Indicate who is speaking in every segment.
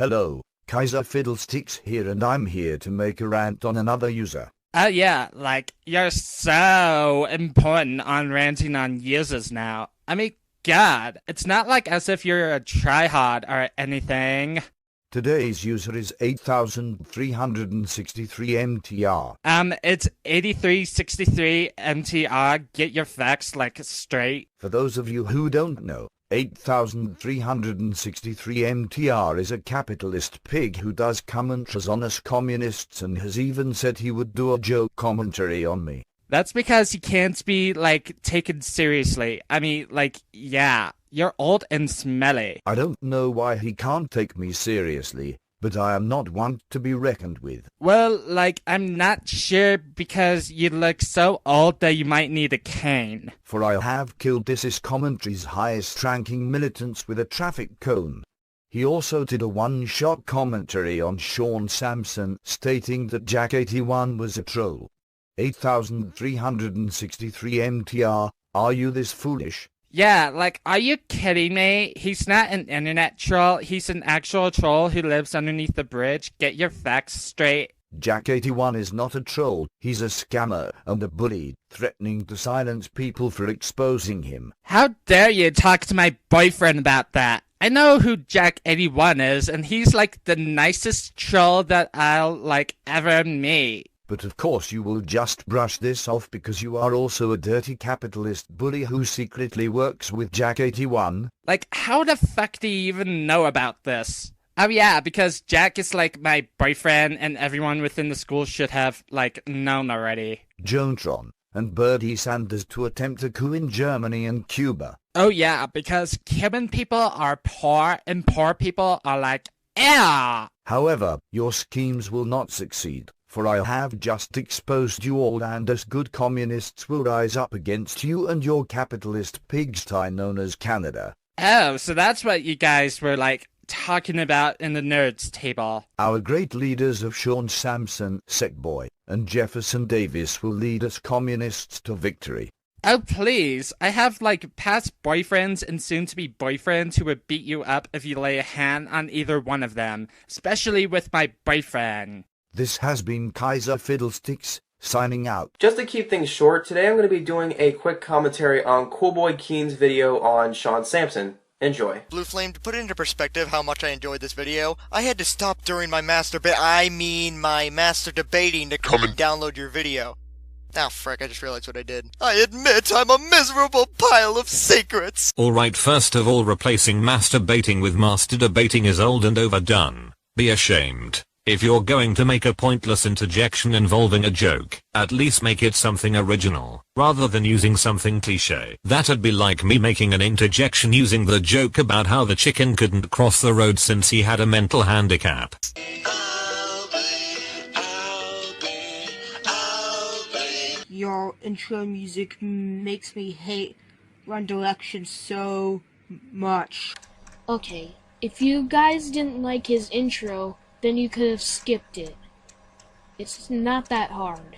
Speaker 1: Hello, Kaiser Fiddlesticks here, and I'm here to make a rant on another user.
Speaker 2: Oh yeah, like, you're so important on ranting on users now. I mean, God, it's not like as if you're a tryhard or anything.
Speaker 1: Today's user is 8363 MTR.
Speaker 2: It's 8363 MTR. Get your facts, like, straight.
Speaker 1: For those of you who don't know, 8363 MTR is a capitalist pig who does commentaries on us communists and has even said he would do a joke commentary on me.
Speaker 2: That's because he can't be, like, taken seriously. I mean, like, yeah, you're old and smelly.
Speaker 1: I don't know why he can't take me seriously, but I am not one to be reckoned with.
Speaker 2: Well, like, I'm not sure because you look so old that you might need a cane.
Speaker 1: For I have killed this commentary's highest-ranking militants with a traffic cone. He also did a one-shot commentary on Sean Sampson, stating that Jack81 was a troll. 8363 MTR, are you this foolish?
Speaker 2: Yeah, like, are you kidding me? He's not an internet troll, he's an actual troll who lives underneath the bridge. Get your facts straight.
Speaker 1: Jack81 is not a troll, he's a scammer and a bully, threatening to silence people for exposing him.
Speaker 2: How dare you talk to my boyfriend about that? I know who Jack81 is, and he's like the nicest troll that I'll, like, ever meet.
Speaker 1: But of course you will just brush this off because you are also a dirty capitalist bully who secretly works with Jack81.
Speaker 2: Like, how the fuck do you even know about this? Oh yeah, because Jack is like my boyfriend and everyone within the school should have, like, known already.
Speaker 1: Jonatron and Bernie Sanders to attempt a coup in Germany and Cuba.
Speaker 2: Oh yeah, because Cuban people are poor and poor people are like, yeah.
Speaker 1: However, your schemes will not succeed. For I have just exposed you all, and us good communists will rise up against you and your capitalist pigsty known as Canada.
Speaker 2: Oh, so that's what you guys were, like, talking about in the nerds table.
Speaker 1: Our great leaders of Sean Sampson, Sackboy, and Jefferson Davis will lead us communists to victory.
Speaker 2: Oh, please. I have, like, past boyfriends and soon-to-be boyfriends who would beat you up if you lay a hand on either one of them, especially with my boyfriend.
Speaker 1: This has been Kaiser Fiddlesticks, signing out.
Speaker 3: Just to keep things short, today I'm going to be doing a quick commentary on Cool Boy Keen's video on Sean Sampson. Enjoy.
Speaker 4: Blue Flame, to put it into perspective how much I enjoyed this video, I had to stop during my master debating to come and download your video. Ah, frick, I just realized what I did. I admit I'm a miserable pile of secrets!
Speaker 5: Alright, first of all, replacing masturbating with master debating is old and overdone. Be ashamed. If you're going to make a pointless interjection involving a joke, at least make it something original, rather than using something cliché. That'd be like me making an interjection using the joke about how the chicken couldn't cross the road since he had a mental handicap.
Speaker 6: Your intro music makes me hate One Direction so much.
Speaker 7: Okay, if you guys didn't like his intro, then you could have skipped it. It's not that hard.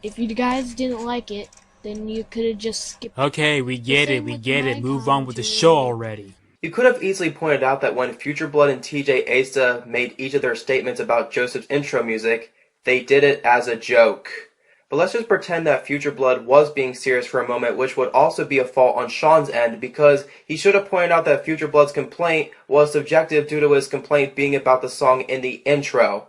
Speaker 7: If you guys didn't like it, then you could have just skipped it.
Speaker 8: Okay, we get it. Move on with the show already.
Speaker 3: You could have easily pointed out that when Future Blood and TJ Asa made each of their statements about Joseph's intro music, they did it as a joke. But let's just pretend that Future Blood was being serious for a moment, which would also be a fault on Sean's end, because he should have pointed out that Future Blood's complaint was subjective due to his complaint being about the song in the intro.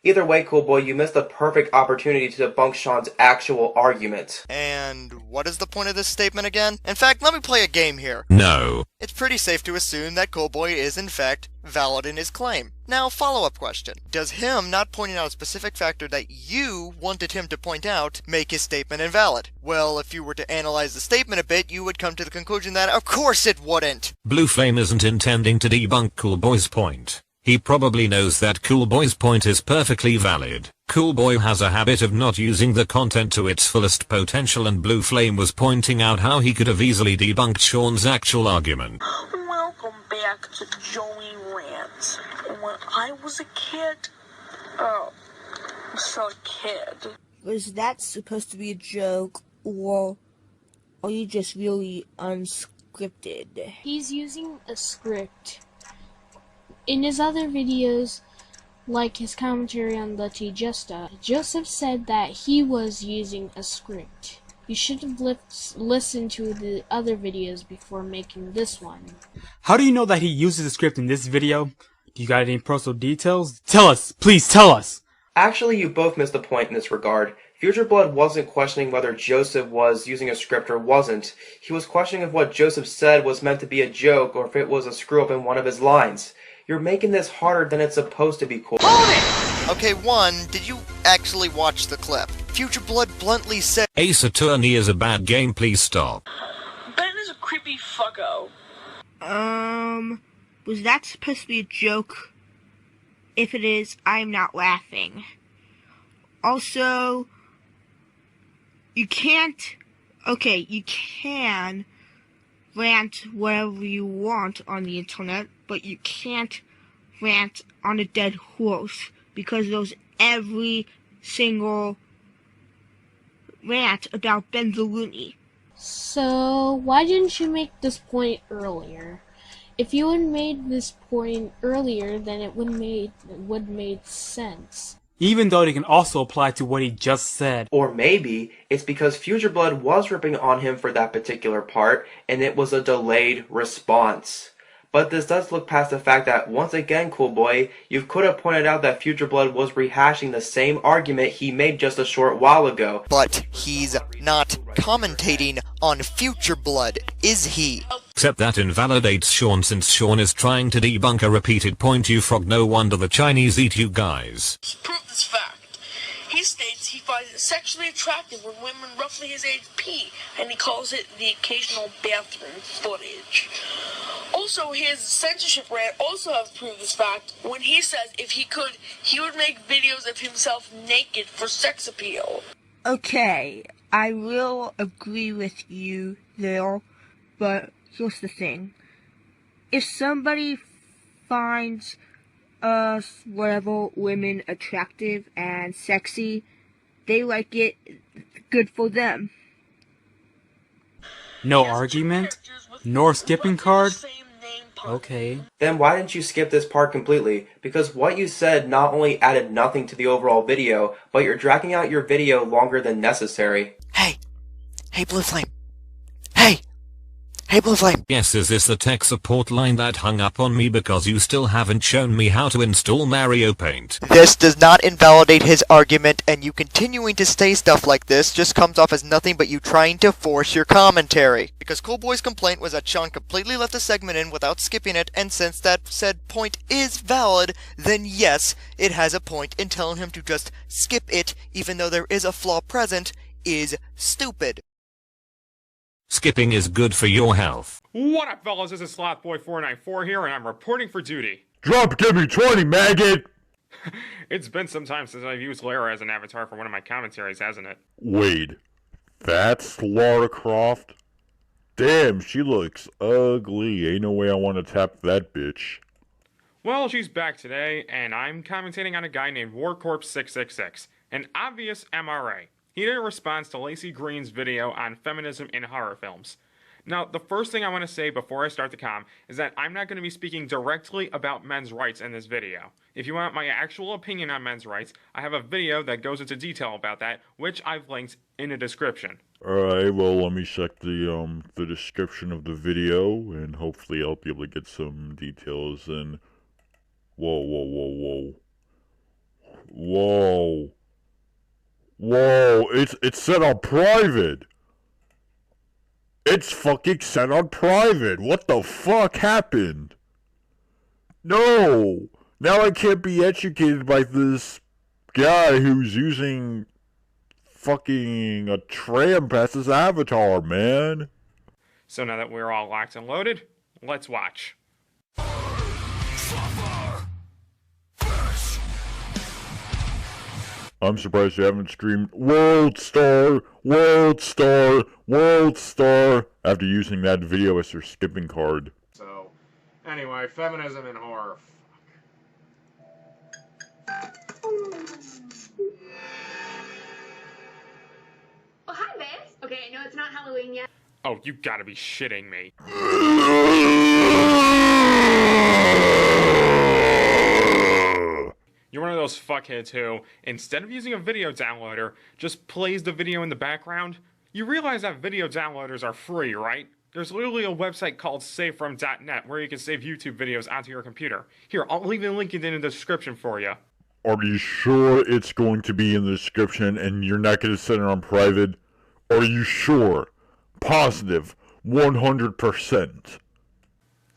Speaker 3: Either way, Cool Boy, you missed the perfect opportunity to debunk Sean's actual argument.
Speaker 4: And what is the point of this statement again? In fact, let me play a game here.
Speaker 5: No.
Speaker 4: It's pretty safe to assume that Cool Boy is in fact valid in his claim. Now, follow-up question. Does him not pointing out a specific factor that you wanted him to point out make his statement invalid? Well, if you were to analyze the statement a bit, you would come to the conclusion that of course it wouldn't.
Speaker 5: Blue Flame isn't intending to debunk Cool Boy's point. He probably knows that Cool Boy's point is perfectly valid. Cool Boy has a habit of not using the content to its fullest potential, and Blue Flame was pointing out how he could have easily debunked Sean's actual argument.
Speaker 9: Welcome back to Joey Rants. When I was a kid,
Speaker 6: Was that supposed to be a joke, or are you just really unscripted?
Speaker 7: He's using a script. In his other videos, like his commentary on the T-Justa, Joseph said that he was using a script. You should have listened to the other videos before making this one.
Speaker 8: How do you know that he uses a script in this video? Do you got any personal details? Tell us! Please tell us!
Speaker 3: Actually, you both missed the point in this regard. Future Blood wasn't questioning whether Joseph was using a script or wasn't. He was questioning if what Joseph said was meant to be a joke or if it was a screw-up in one of his lines. You're making this harder than it's supposed to be, cool.
Speaker 4: Okay, one, did you actually watch the clip? Future Blood bluntly said,
Speaker 5: Ace Attorney is a bad game, please stop.
Speaker 9: Ben is a creepy fucko.
Speaker 6: Was that supposed to be a joke? If it is, I'm not laughing. Also, you can rant wherever you want on the internet, but you can't rant on a dead horse, because there's every single rant about Ben the Looney.
Speaker 7: So, why didn't you make this point earlier? If you had made this point earlier, then it would made sense.
Speaker 8: Even though it can also apply to what he just said.
Speaker 3: Or maybe it's because Future Blood was ripping on him for that particular part, and it was a delayed response. But this does look past the fact that, once again, cool boy, you could have pointed out that Future Blood was rehashing the same argument he made just a short while ago.
Speaker 4: but he's not commentating on Future Blood, is he?
Speaker 5: Except that invalidates Sean, since Sean is trying to debunk a repeated point, you frog. No wonder the Chinese eat you guys.
Speaker 9: Prove this fact. He states he finds it sexually attractive when women roughly his age pee, and he calls it the occasional bathroom footage. Also, his censorship rant also has proved this fact when he says if he could, he would make videos of himself naked for sex appeal.
Speaker 6: Okay, I will agree with you there, but here's the thing. If somebody finds us, whatever, women attractive and sexy, they like it, good for them.
Speaker 8: No argument? Nor skipping card? Okay.
Speaker 3: Then why didn't you skip this part completely? Because what you said not only added nothing to the overall video, but you're dragging out your video longer than necessary.
Speaker 4: Hey! Hey, Blue Flame! Hey! Hey, Blue Flame!
Speaker 5: Yes, is this the tech support line that hung up on me because you still haven't shown me how to install Mario Paint?
Speaker 4: This does not invalidate his argument, and you continuing to say stuff like this just comes off as nothing but you trying to force your commentary. Because Cool Boy's complaint was that Sean completely left the segment in without skipping it, and since that said point is valid, then yes, it has a point, and telling him to just skip it, even though there is a flaw present, is stupid.
Speaker 5: Skipping is good for your health.
Speaker 10: What up, fellas? This is Slothboy494 here, and I'm reporting for duty.
Speaker 11: Drop give me 20, maggot!
Speaker 10: It's been some time since I've used Lara as an avatar for one of my commentaries, hasn't it?
Speaker 11: Wait, that's Lara Croft? Damn, she looks ugly. Ain't no way I want to tap that bitch.
Speaker 10: Well, she's back today, and I'm commentating on a guy named WarCorp666, an obvious MRA. He did a response to Lacey Green's video on feminism in horror films. Now, the first thing I want to say before I start the comm is that I'm not going to be speaking directly about men's rights in this video. If you want my actual opinion on men's rights, I have a video that goes into detail about that, which I've linked in the description.
Speaker 11: Alright, well, let me check the description of the video, and hopefully I'll be able to get some details in. Whoa. Whoa, it's set on private. It's fucking set on private. What the fuck happened? No. Now I can't be educated by this guy who's using fucking a tramp as his avatar, man.
Speaker 10: So now that we're all locked and loaded, let's watch.
Speaker 11: I'm surprised you haven't streamed World Star after using that video as your skipping card.
Speaker 10: So, anyway, feminism in horror.
Speaker 12: Oh, hi, babes. Okay, I know it's not Halloween yet.
Speaker 10: Oh, you gotta be shitting me. You're one of those fuckheads who, instead of using a video downloader, just plays the video in the background. You realize that video downloaders are free, right? There's literally a website called SaveFrom.net where you can save YouTube videos onto your computer. Here, I'll leave a link in the description for you.
Speaker 11: Are you sure it's going to be in the description and you're not going to set it on private? Are you sure? Positive. 100%.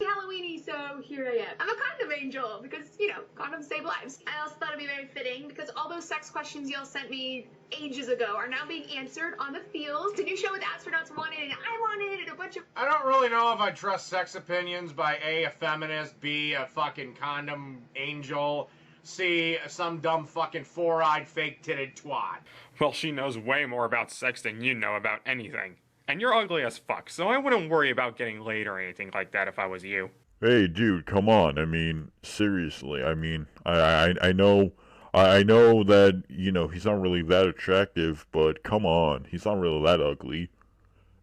Speaker 12: Halloweeny, so here I am. I'm a condom angel because, you know, condoms save lives. I also thought it'd be very fitting because all those sex questions y'all sent me ages ago are now being answered on the fields. The new show with astronauts wanted and I wanted and a bunch of...
Speaker 13: I don't really know if I trust sex opinions by A, a feminist, B, a fucking condom angel, C, some dumb fucking four-eyed fake-titted twat.
Speaker 10: Well, she knows way more about sex than you know about anything. And you're ugly as fuck, so I wouldn't worry about getting laid or anything like that if I was you.
Speaker 11: Hey, dude, come on. I mean, seriously. I mean, I know that, you know, he's not really that attractive, but come on. He's not really that ugly.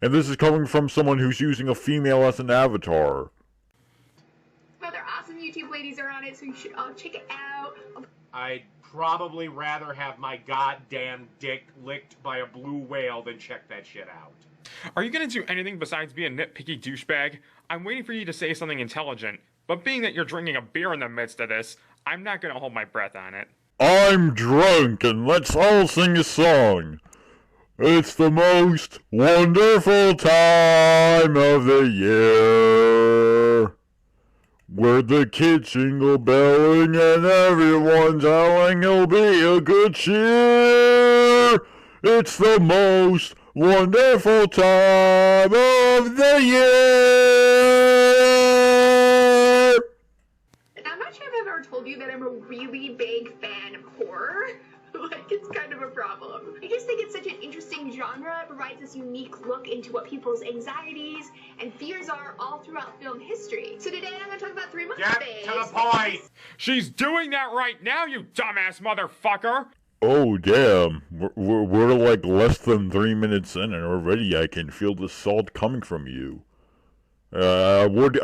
Speaker 11: And this is coming from someone who's using a female as an avatar.
Speaker 12: Other awesome YouTube ladies are on it, so you should all check it out.
Speaker 13: I'd probably rather have my goddamn dick licked by a blue whale than check that shit out.
Speaker 10: Are you gonna do anything besides be a nitpicky douchebag? I'm waiting for you to say something intelligent, but being that you're drinking a beer in the midst of this, I'm not gonna hold my breath on it.
Speaker 11: I'm drunk and let's all sing a song. It's the most wonderful time of the year. Where the kids jingle belling and everyone's howling, it'll be a good cheer. It's the most wonderful time of the year.
Speaker 12: I'm not sure if I've ever told you that I'm a really big fan of horror. Like, it's kind of a problem. I just think it's such an interesting genre. It provides this unique look into what people's anxieties and fears are all throughout film history. So today I'm going to talk about 3 months
Speaker 13: Get to the point!
Speaker 10: She's doing that right now, you dumbass motherfucker!
Speaker 11: Oh, damn. We're like less than 3 minutes in and already I can feel the salt coming from you. I would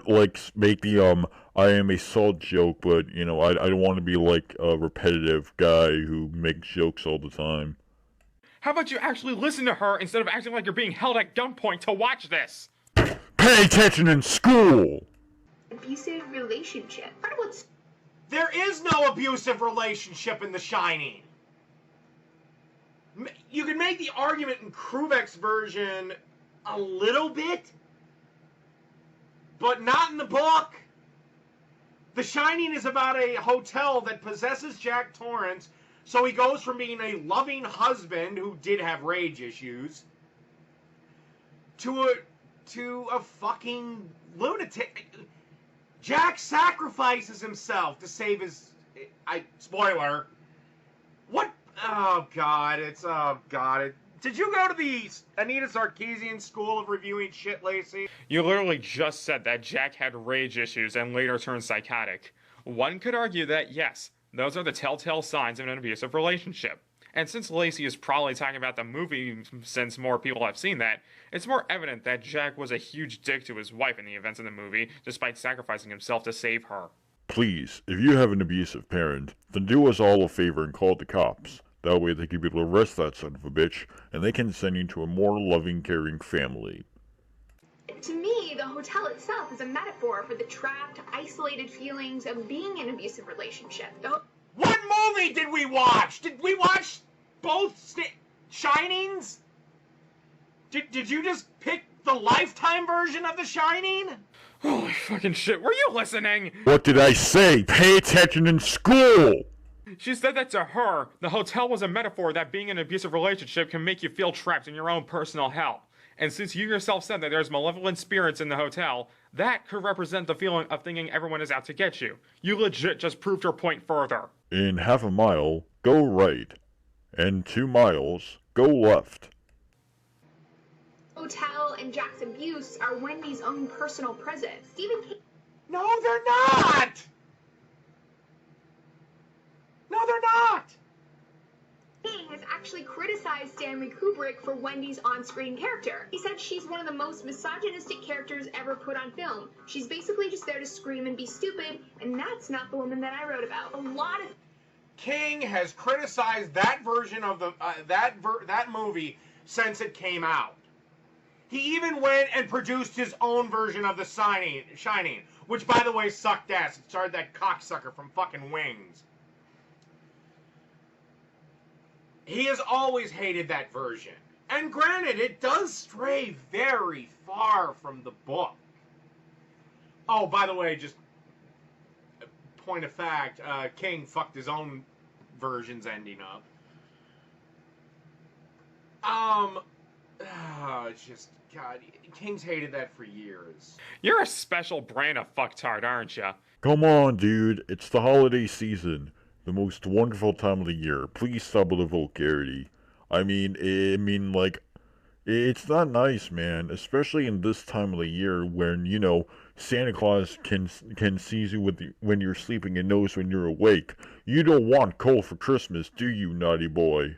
Speaker 11: like make the I am a salt joke, but you know I don't want to be like a repetitive guy who makes jokes all the time.
Speaker 10: How about you actually listen to her instead of acting like you're being held at gunpoint to watch this?
Speaker 11: Pay attention in school.
Speaker 12: Abusive relationship.
Speaker 13: There is no abusive relationship in The Shining. You can make the argument in Kruvek's version a little bit, but not in the book. The Shining is about a hotel that possesses Jack Torrance, so he goes from being a loving husband who did have rage issues to a fucking lunatic. Jack sacrifices himself to save his... spoiler. What? Oh, God. Did you go to the Anita Sarkeesian School of Reviewing Shit, Lacey?
Speaker 10: You literally just said that Jack had rage issues and later turned psychotic. One could argue that, yes, those are the telltale signs of an abusive relationship. And since Lacey is probably talking about the movie since more people have seen that, it's more evident that Jack was a huge dick to his wife in the events of the movie, despite sacrificing himself to save her.
Speaker 11: Please, if you have an abusive parent, then do us all a favor and call the cops. That way they can be able to arrest that son of a bitch, and they can send you to a more loving, caring family.
Speaker 12: To me, the hotel itself is a metaphor for the trapped, isolated feelings of being in an abusive relationship.
Speaker 13: What movie did we watch? Did we watch both Shinings? Did you just pick the Lifetime version of The Shining?
Speaker 10: Holy fucking shit, were you listening?
Speaker 11: What did I say? Pay attention in school!
Speaker 10: She said that to her. The hotel was a metaphor that being in an abusive relationship can make you feel trapped in your own personal hell. And since you yourself said that there's malevolent spirits in the hotel, that could represent the feeling of thinking everyone is out to get you. You legit just proved her point further.
Speaker 11: In half a mile, go right. And 2 miles, go left.
Speaker 12: Hotel and Jack's abuse are Wendy's own personal prison. Stephen King...
Speaker 13: No, they're not! No, they're not!
Speaker 12: King has actually criticized Stanley Kubrick for Wendy's on-screen character. He said she's one of the most misogynistic characters ever put on film. She's basically just there to scream and be stupid, and that's not the woman that I wrote about.
Speaker 13: King has criticized that version of the that movie since it came out. He even went and produced his own version of The Shining, which, by the way, sucked ass. It starred that cocksucker from fucking Wings. He has always hated that version. And granted, it does stray very far from the book. Oh, by the way, just point of fact, King fucked his own versions ending up. It's just, God, King's hated that for years.
Speaker 10: You're a special brand of fucktard, aren't you?
Speaker 11: Come on, dude. It's the holiday season. The most wonderful time of the year. Please stop with the vulgarity. I mean, like, it's not nice, man. Especially in this time of the year when, you know, Santa Claus can see you when you're sleeping and knows when you're awake. You don't want coal for Christmas, do you, naughty boy?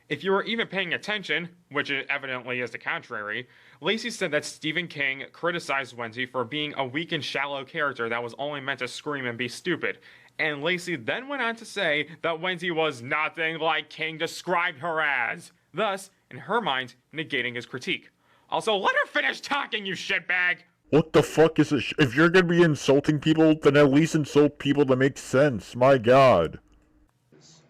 Speaker 10: If you were even paying attention, which it evidently is the contrary, Lacey said that Stephen King criticized Wendy for being a weak and shallow character that was only meant to scream and be stupid. And Lacey then went on to say that Wendy was nothing like King described her as, thus, in her mind, negating his critique. Also, let her finish talking, you shitbag!
Speaker 11: What the fuck is it? If you're gonna be insulting people, then at least insult people that make sense. My god.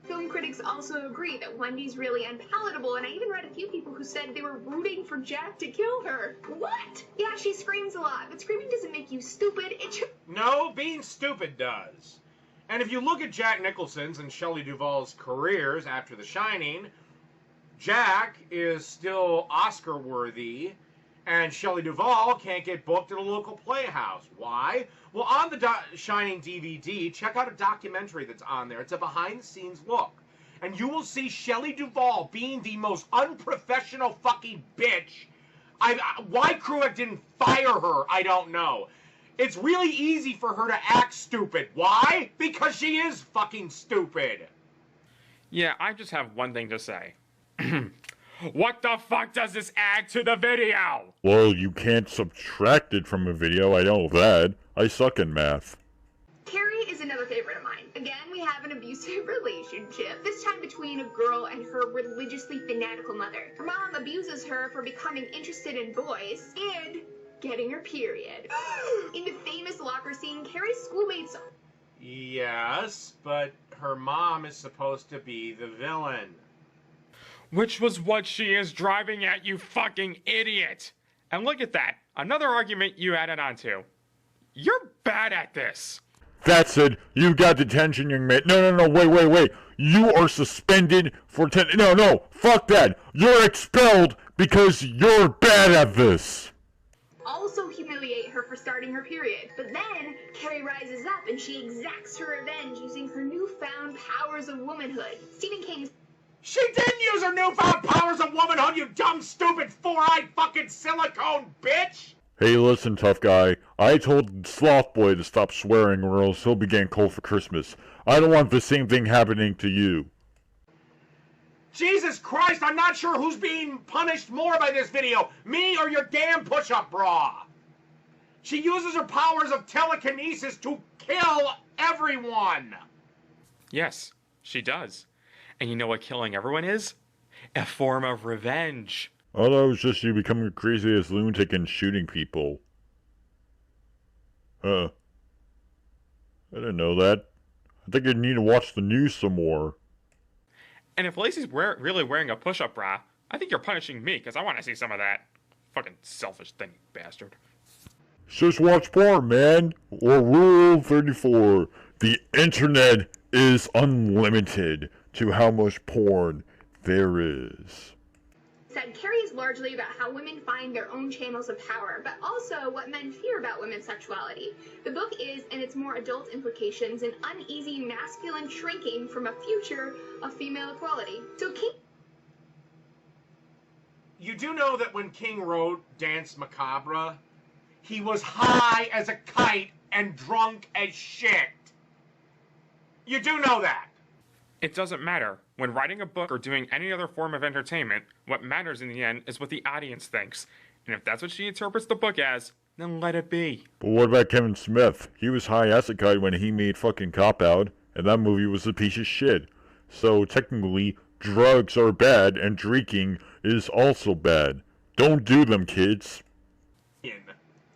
Speaker 12: Film critics also agree that Wendy's really unpalatable, and I even read a few people who said they were rooting for Jack to kill her. What? Yeah, she screams a lot, but screaming doesn't make you stupid.
Speaker 13: No, being stupid does. And if you look at Jack Nicholson's and Shelley Duvall's careers after The Shining, Jack is still Oscar-worthy, and Shelley Duvall can't get booked at a local playhouse. Why? Well, on the Shining DVD, check out a documentary that's on there. It's a behind-the-scenes look. And you will see Shelley Duvall being the most unprofessional fucking bitch. Why Kruick didn't fire her, I don't know. It's really easy for her to act stupid. Why? Because she is fucking stupid.
Speaker 10: Yeah, I just have one thing to say. What the fuck does this add to the video?
Speaker 11: Well, you can't subtract it from a video, I know that. I suck in math.
Speaker 12: Carrie is another favorite of mine. Again, we have an abusive relationship, this time between a girl and her religiously fanatical mother. Her mom abuses her for becoming interested in boys and getting her period. In the famous locker scene, Carrie's schoolmates...
Speaker 13: Yes, but her mom is supposed to be the villain.
Speaker 10: Which was what she is driving at, you fucking idiot! And look at that, another argument you added onto. You're bad at this.
Speaker 11: That's it. You got detention, young man. No, wait. You are suspended for No, fuck that. You're expelled because you're bad at this.
Speaker 12: Also humiliate her for starting her period. But then, Carrie rises up and she exacts her revenge using her newfound powers of womanhood. Stephen King's...
Speaker 13: She didn't use her newfound powers of womanhood, you dumb, stupid, four-eyed fucking silicone bitch!
Speaker 11: Hey, listen, tough guy. I told Sloth Boy to stop swearing or else he'll be getting cold for Christmas. I don't want the same thing happening to you.
Speaker 13: Jesus Christ, I'm not sure who's being punished more by this video, me or your damn push-up bra. She uses her powers of telekinesis to kill everyone.
Speaker 10: Yes, she does. And you know what killing everyone is? A form of revenge.
Speaker 11: I thought it was just you becoming a crazy-ass lunatic and shooting people. I didn't know that. I think I need to watch the news some more.
Speaker 10: And if Lacey's really wearing a push-up bra, I think you're punishing me, because I want to see some of that. Fucking selfish thing, bastard.
Speaker 11: Just watch porn, man. Or Rule 34. The internet is unlimited to how much porn there is.
Speaker 12: Said Carrie is largely about how women find their own channels of power, but also what men fear about women's sexuality. The book is, in its more adult implications, an uneasy masculine shrinking from a future of female equality. So King...
Speaker 13: You do know that when King wrote Dance Macabre, he was high as a kite and drunk as shit. You do know that.
Speaker 10: It doesn't matter. When writing a book or doing any other form of entertainment, what matters in the end is what the audience thinks. And if that's what she interprets the book as, then let it be.
Speaker 11: But what about Kevin Smith? He was high as a kite when he made fucking Cop Out. and that movie was a piece of shit. So technically, drugs are bad, and drinking is also bad. Don't do them, kids.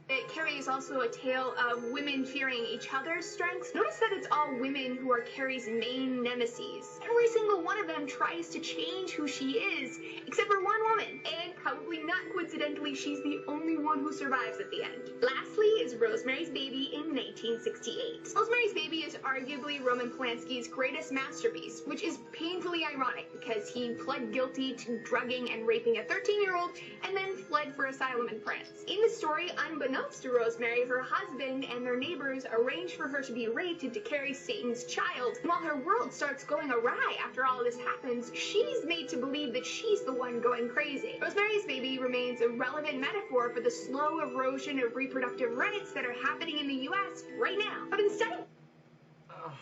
Speaker 12: It carries also a tale of women fearing each other's strengths. Notice that it's all women who are Carrie's main nemesis. Every single one of them tries to change who she is, except for one woman. And probably not coincidentally, she's the only one who survives at the end. Lastly is Rosemary's Baby in 1968. Rosemary's Baby is arguably Roman Polanski's greatest masterpiece, which is painfully ironic because he pled guilty to drugging and raping a 13-year-old and then fled for asylum in France. In the story, unbeknownst to Rosemary, her husband and their neighbors arrange for her to be raped and to carry Satan's child. And while her world starts going awry after all this happens, she's made to believe that she's the one going crazy. Rosemary's Baby remains a relevant metaphor for the slow erosion of reproductive rights that are happening in the U.S. right now. But instead of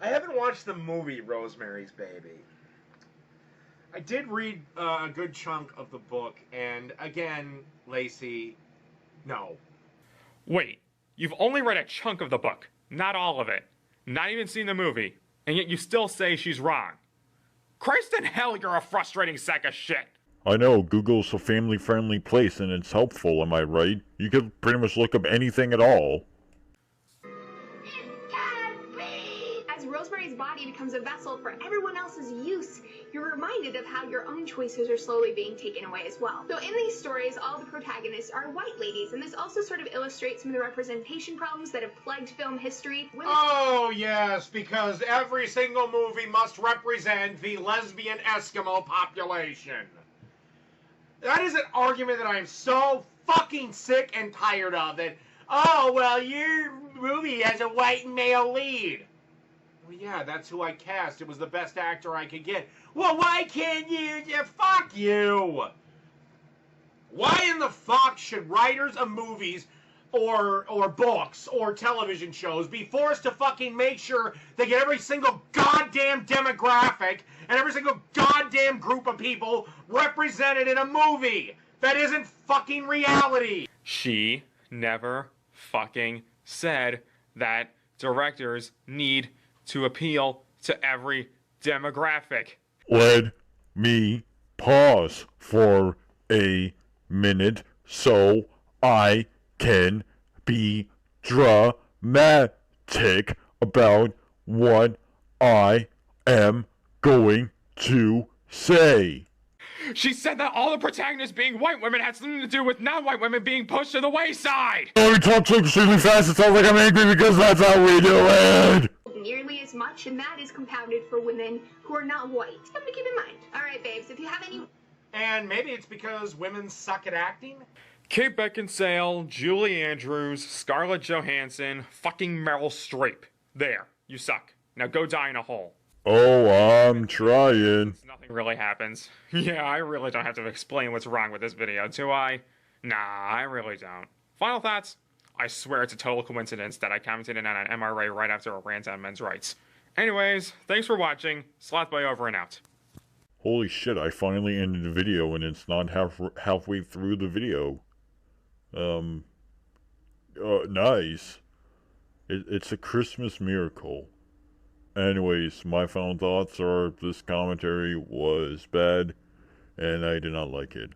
Speaker 13: I haven't watched the movie Rosemary's Baby. I did read a good chunk of the book, and again, Lacey, no.
Speaker 10: Wait, you've only read a chunk of the book, not all of it. Not even seen the movie, and yet you still say she's wrong. Christ in hell, you're a frustrating sack of shit.
Speaker 11: I know, Google's a family-friendly place and it's helpful, am I right? You could pretty much look up anything at all.
Speaker 12: as Rosemary's body becomes a vessel for everyone else's use, you're reminded of how your own choices are slowly being taken away as well. So in these stories, all the protagonists are white ladies, and this also sort of illustrates some of the representation problems that have plagued film history.
Speaker 13: Oh, yes, because every single movie must represent the lesbian Eskimo population. That is an argument that I am so fucking sick and tired of, that, oh, well, your movie has a white male lead. Well, yeah, that's who I cast. It was the best actor I could get. Well, why can't you? Yeah, fuck you. Why in the fuck should writers of movies or books or television shows be forced to fucking make sure they get every single goddamn demographic and every single goddamn group of people represented in a movie? That isn't fucking reality.
Speaker 10: She never fucking said that directors need to appeal to every demographic.
Speaker 11: Let me pause for a minute so I can be dramatic about what I am going to say.
Speaker 10: She said that all the protagonists being white women had something to do with non-white women being pushed to the wayside.
Speaker 11: Let me talk so extremely fast, it sounds like I'm angry because that's how we do it.
Speaker 12: Nearly as much, and that is compounded for women who are not white. Something to keep in mind. All right, babes, if you have any...
Speaker 13: And maybe it's because women suck at acting?
Speaker 10: Kate Beckinsale, Julie Andrews, Scarlett Johansson, fucking Meryl Streep. There, you suck. Now go die in a hole.
Speaker 11: Oh, I'm trying.
Speaker 10: Nothing really happens. Yeah, I really don't have to explain what's wrong with this video, do I? Nah, I really don't. Final thoughts? I swear it's a total coincidence that I commented on an MRA right after a rant on men's rights. Anyways, thanks for watching. Slothboy over and out.
Speaker 11: Holy shit, I finally ended the video and it's not halfway through the video. Nice. It's a Christmas miracle. Anyways, my final thoughts are this commentary was bad and I did not like it.